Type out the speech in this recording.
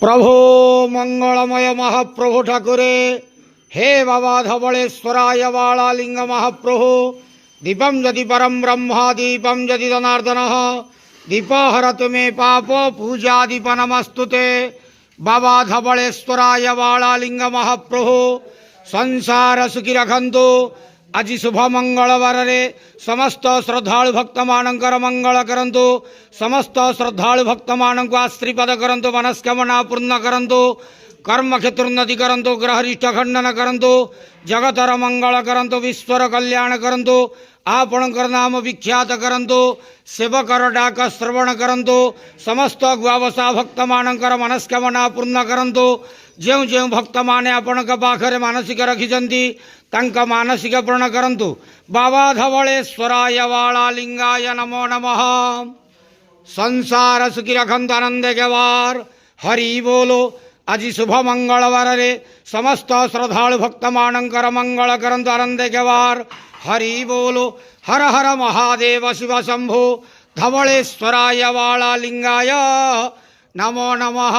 प्रभो मंगलमय महाप्रभु ठाकुरे हे बाबा धवलेश्वराय वालालिंग महाप्रभु दीपम यदि परम ब्रह्म दीपम यदि जनार्दन दीप हरतु मे पाप पूजा दीप नमस्तुते बाबा धवलेश्वराय वालालिंग महाप्रभु संसार सुखी रखंतु। आज शुभ मंगलवार रे समस्त श्रद्धालु भक्त मानकर मंगल करंतु। समस्त श्रद्धालु भक्त मान को आश्रीपद करंतु। मनस्कामना पूर्ण करंतु। कर्म क्षेत्रोन्नति करंतु। ग्रहरिष्ठ खंडन करंतु। जगतर मंगल करंतु। विश्वर कल्याण करंतु। आपणकर नाम विख्यात करंतु। सेवकर डाक श्रवण करंतु। समस्त गुआवसा भक्त मानकर मनस्कामना पूर्ण करंतु। जो जो भक्त माने आपण पाखरे मानसिक रखिछंती तांका मानसिक पूर्ण करंतु। बाबा धवलेश्वराय वालालिंगाय नमो नमः। संसार सुखी रखंतु आनंद गवार हरि बोलो। आज शुभ मंगलवार रे समस्त श्रद्धालु भक्त मानकर मंगल करंतु आनंद गवार हरि बोलो। हर हर महादेव शिव शंभो धवलेश्वराय वालालिंगाय नमो नमः।